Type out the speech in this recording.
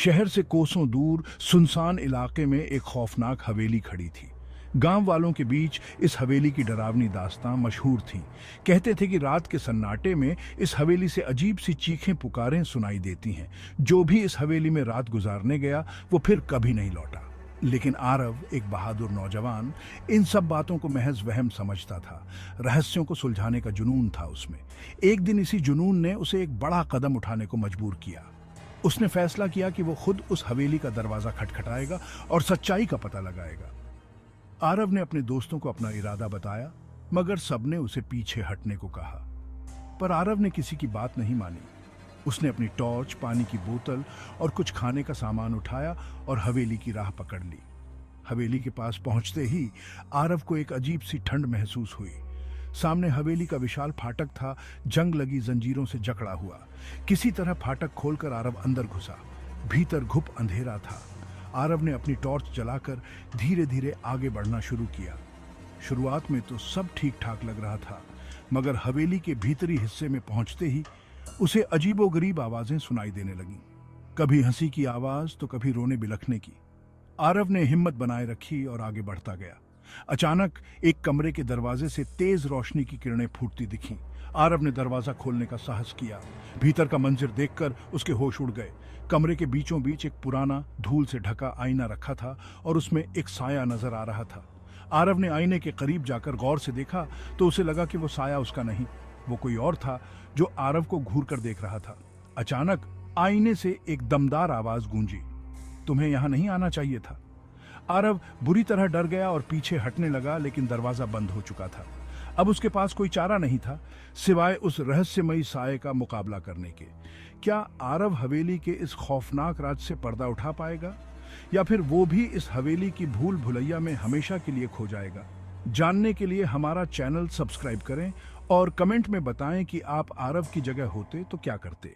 शहर से कोसों दूर सुनसान इलाके में एक खौफनाक हवेली खड़ी थी। गांव वालों के बीच इस हवेली की डरावनी दास्तां मशहूर थी। कहते थे कि रात के सन्नाटे में इस हवेली से अजीब सी चीखें पुकारें सुनाई देती हैं। जो भी इस हवेली में रात गुजारने गया वो फिर कभी नहीं लौटा। लेकिन आरव, एक बहादुर नौजवान, इन सब बातों को महज वहम समझता था। रहस्यों को सुलझाने का जुनून था उसमें। एक दिन इसी जुनून ने उसे एक बड़ा कदम उठाने को मजबूर किया। उसने फैसला किया कि वो खुद उस हवेली का दरवाजा खटखटाएगा और सच्चाई का पता लगाएगा। आरव ने अपने दोस्तों को अपना इरादा बताया, मगर सबने उसे पीछे हटने को कहा। पर आरव ने किसी की बात नहीं मानी। उसने अपनी टॉर्च, पानी की बोतल और कुछ खाने का सामान उठाया और हवेली की राह पकड़ ली। हवेली के पास पहुंचते ही आरव को एक अजीब सी ठंड महसूस हुई। सामने हवेली का विशाल फाटक था, जंग लगी जंजीरों से जकड़ा हुआ। किसी तरह फाटक खोलकर आरव अंदर घुसा। भीतर घुप अंधेरा था। आरव ने अपनी टॉर्च जलाकर धीरे धीरे आगे बढ़ना शुरू किया। शुरुआत में तो सब ठीक ठाक लग रहा था, मगर हवेली के भीतरी हिस्से में पहुंचते ही उसे अजीबोगरीब आवाजें सुनाई देने लगीं। कभी हंसी की आवाज तो कभी रोने बिलखने की। आरव ने हिम्मत बनाए रखी और आगे बढ़ता गया। अचानक एक कमरे के दरवाजे से तेज रोशनी की किरणें फूटती दिखीं। आरव ने दरवाजा खोलने का साहस किया। भीतर का मंजर देखकर उसके होश उड़ गए। कमरे के बीचों बीच एक पुराना, धूल से ढका आईना रखा था और उसमें एक साया नजर आ रहा था। आरव ने आईने के करीब जाकर गौर से देखा तो उसे लगा कि वो साया उसका नहीं, वो कोई और था जो आरव को घूर कर देख रहा था। अचानक आईने से एक दमदार आवाज गूंजी, तुम्हें यहां नहीं आना चाहिए था। आरव बुरी तरह डर गया और पीछे हटने लगा, लेकिन दरवाजा बंद हो चुका था। अब उसके पास कोई चारा नहीं था सिवाय उस रहस्यमयी साये का मुकाबला करने के। क्या आरव हवेली के इस खौफनाक राज से पर्दा उठा पाएगा, या फिर वो भी इस हवेली की भूल भुलैया में हमेशा के लिए खो जाएगा? जानने के लिए हमारा चैनल सब्सक्राइब करें और कमेंट में बताएं कि आप आरव की जगह होते तो क्या करते।